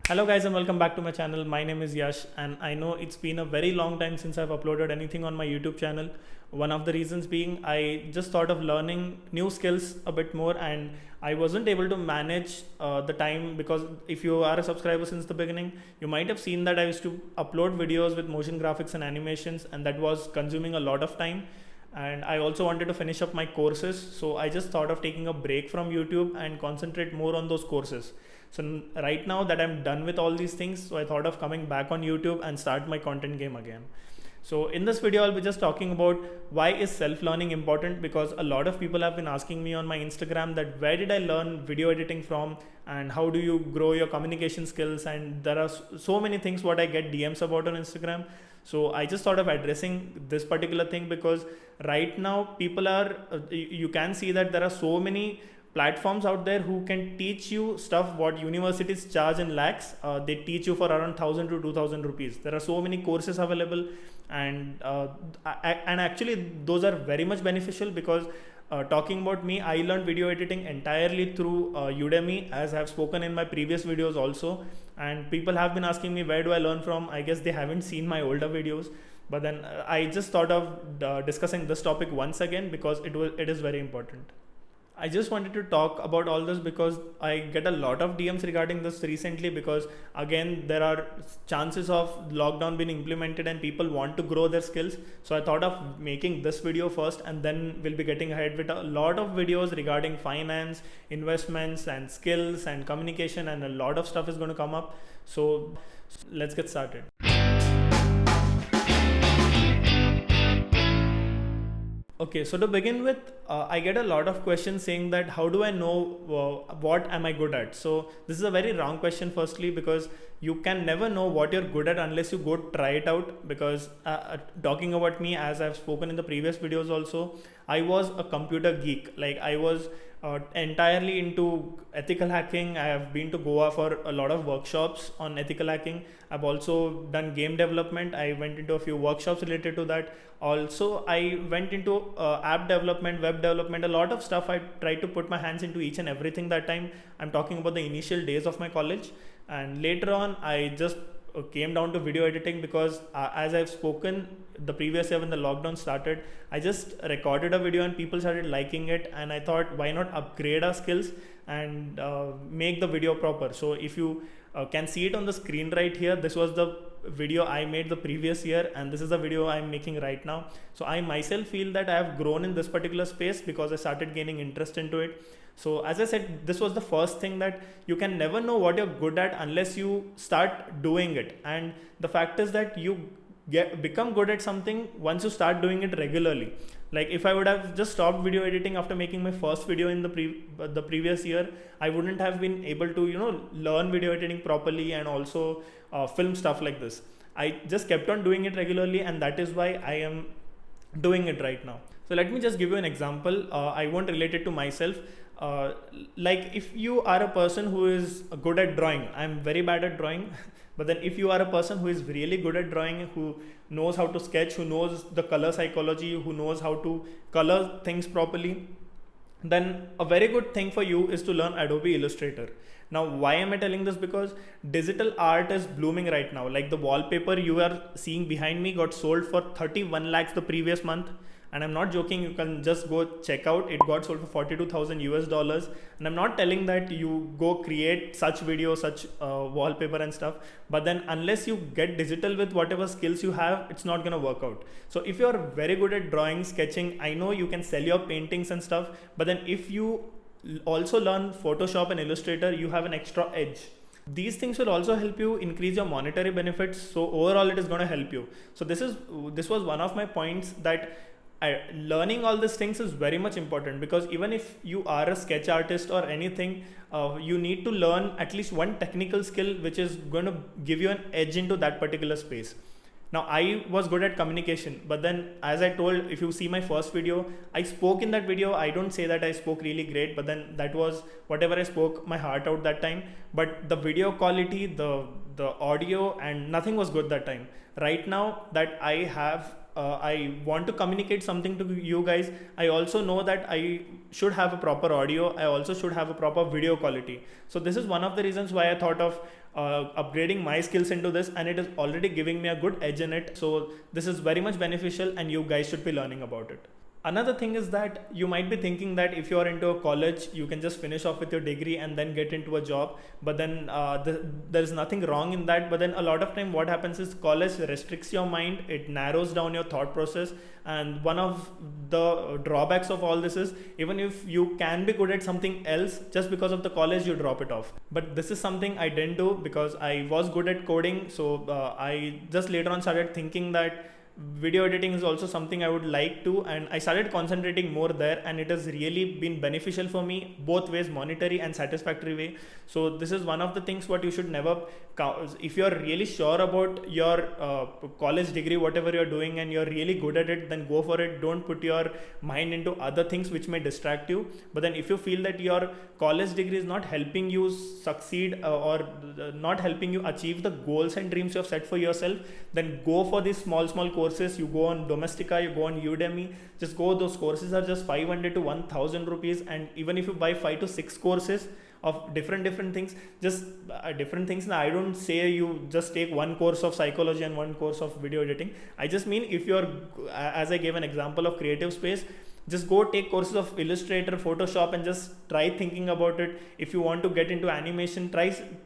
Hello guys and welcome back to my channel. My name is Yash and I know it's been a very long time since I've uploaded anything on my YouTube channel. One of the reasons being I just thought of learning new skills a bit more and I wasn't able to manage the time, because if you are a subscriber since the beginning, you might have seen that I used to upload videos with motion graphics and animations, and that was consuming a lot of time. And I also wanted to finish up my courses, so I just thought of taking a break from YouTube and concentrate more on those courses. So right now that I'm done with all these things, so I thought of coming back on YouTube and start my content game again. So in this video, I'll be just talking about why is self-learning important, because a lot of people have been asking me on my Instagram that where did I learn video editing from and how do you grow your communication skills, and there are so many things what I get DMs about on Instagram. So I just thought of addressing this particular thing, because right now people are, you can see that there are so many platforms out there who can teach you stuff what universities charge in lakhs. They teach you for around 1000 to 2000 rupees. There are so many courses available, and actually those are very much beneficial, because talking about me, I learned video editing entirely through Udemy, as I have spoken in my previous videos also. And people have been asking me where do I learn from. I guess they haven't seen my older videos, but then I just thought of discussing this topic once again because it is very important. I just wanted to talk about all this because I get a lot of DMs regarding this recently, because again there are chances of lockdown being implemented and people want to grow their skills. So I thought of making this video first, and then we'll be getting ahead with a lot of videos regarding finance, investments and skills and communication, and a lot of stuff is going to come up. So let's get started. Okay, so to begin with, I get a lot of questions saying that how do I know what am I good at? So this is a very wrong question firstly, because you can never know what you're good at unless you go try it out. Because talking about me, as I've spoken in the previous videos also, I was a computer geek. Like I was entirely into ethical hacking. I have been to Goa for a lot of workshops on ethical hacking. I've also done game development. I went into a few workshops related to that. Also, I went into app development, web development, a lot of stuff. I tried to put my hands into each and everything that time. I'm talking about the initial days of my college. And later on, I just came down to video editing, because as I've spoken the previous year when the lockdown started, I just recorded a video and people started liking it, and I thought why not upgrade our skills and make the video proper. So if you can see it on the screen right here, this was the video I made the previous year, and this is the video I'm making right now. So I myself feel that I have grown in this particular space because I started gaining interest into it. So as I said, this was the first thing, that you can never know what you're good at unless you start doing it. And the fact is that you become good at something once you start doing it regularly. Like if I would have just stopped video editing after making my first video in the previous year, I wouldn't have been able to learn video editing properly and also film stuff like this. I just kept on doing it regularly, and that is why I am doing it right now. So let me just give you an example. I won't relate it to myself. Like if you are a person who is good at drawing, I'm very bad at drawing. But then if you are a person who is really good at drawing, who knows how to sketch, who knows the color psychology, who knows how to color things properly, then a very good thing for you is to learn Adobe Illustrator. Now, why am I telling this? Because digital art is blooming right now. Like the wallpaper you are seeing behind me got sold for 31 lakhs the previous month. And I'm not joking, you can just go check out. It got sold for 42,000 US dollars. And I'm not telling that you go create such videos, such wallpaper and stuff. But then unless you get digital with whatever skills you have, it's not going to work out. So if you're very good at drawing, sketching, I know you can sell your paintings and stuff. But then if you also learn Photoshop and Illustrator, you have an extra edge. These things will also help you increase your monetary benefits. So overall, it is going to help you. So this was one of my points, that learning all these things is very much important, because even if you are a sketch artist or anything, you need to learn at least one technical skill which is going to give you an edge into that particular space. Now I was good at communication, but then as I told, if you see my first video, I spoke in that video. I don't say that I spoke really great, but then that was whatever I spoke my heart out that time. But the video quality, the audio and nothing was good that time. Right now that I have I want to communicate something to you guys, I also know that I should have a proper audio. I also should have a proper video quality. So this is one of the reasons why I thought of upgrading my skills into this, and it is already giving me a good edge in it. So this is very much beneficial and you guys should be learning about it. Another thing is that you might be thinking that if you are into a college, you can just finish off with your degree and then get into a job. But then there is nothing wrong in that. But then a lot of time what happens is college restricts your mind. It narrows down your thought process. And one of the drawbacks of all this is, even if you can be good at something else, just because of the college, you drop it off. But this is something I didn't do because I was good at coding. So I just later on started thinking that video editing is also something I would like to, and I started concentrating more there, and it has really been beneficial for me both ways, monetary and satisfactory way. So this is one of the things what you should never, if you're really sure about your college degree, whatever you're doing, and you're really good at it, then go for it. Don't put your mind into other things which may distract you. But then if you feel that your college degree is not helping you succeed or not helping you achieve the goals and dreams you have set for yourself, then go for these small courses. You go on Domestika, you go on Udemy, just go. Those courses are just 500 to 1000 rupees, and even if you buy 5 to 6 courses of different things, just different things. Now I don't say you just take one course of psychology and one course of video editing. I just mean if you're, as I gave an example of Creative Space, just go take courses of Illustrator, Photoshop, and just try thinking about it. If you want to get into animation,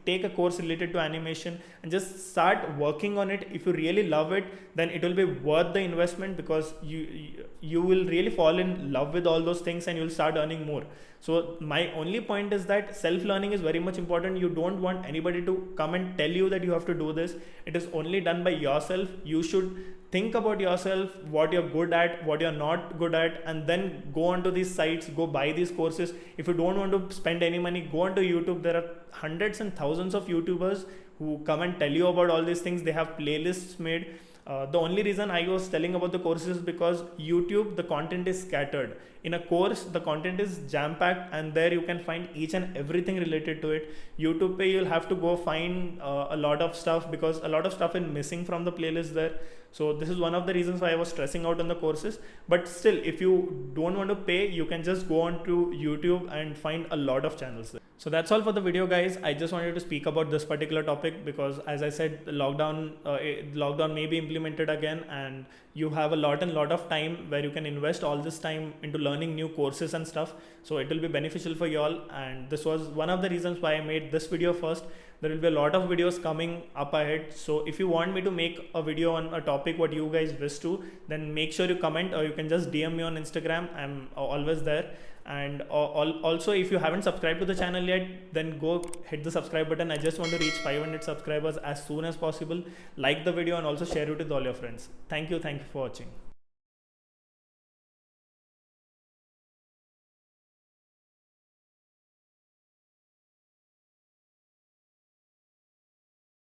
take a course related to animation and just start working on it. If you really love it, then it will be worth the investment, because you will really fall in love with all those things and you'll start earning more. So my only point is that self-learning is very much important. You don't want anybody to come and tell you that you have to do this. It is only done by yourself. You should think about yourself, what you're good at, what you're not good at, and then go onto these sites, go buy these courses. If you don't want to spend any money, go onto YouTube. There are hundreds and thousands of YouTubers who come and tell you about all these things. They have playlists made. The only reason I was telling about the courses is because YouTube, the content is scattered. In a course, the content is jam-packed, and there you can find each and everything related to it. YouTube pay, you'll have to go find a lot of stuff, because a lot of stuff is missing from the playlist there. So this is one of the reasons why I was stressing out on the courses. But still, if you don't want to pay, you can just go on to YouTube and find a lot of channels there. So that's all for the video, guys. I just wanted to speak about this particular topic because, as I said, lockdown may be implemented again, and you have a lot of time where you can invest all this time into learning new courses and stuff. So it will be beneficial for you all, and this was one of the reasons why I made this video first. There will be a lot of videos coming up ahead. So if you want me to make a video on a topic what you guys wish to, then make sure you comment, or you can just DM me on Instagram. I'm always there. And also, if you haven't subscribed to the channel yet, then go hit the subscribe button. I just want to reach 500 subscribers as soon as possible. Like the video and also share it with all your friends. Thank you for watching.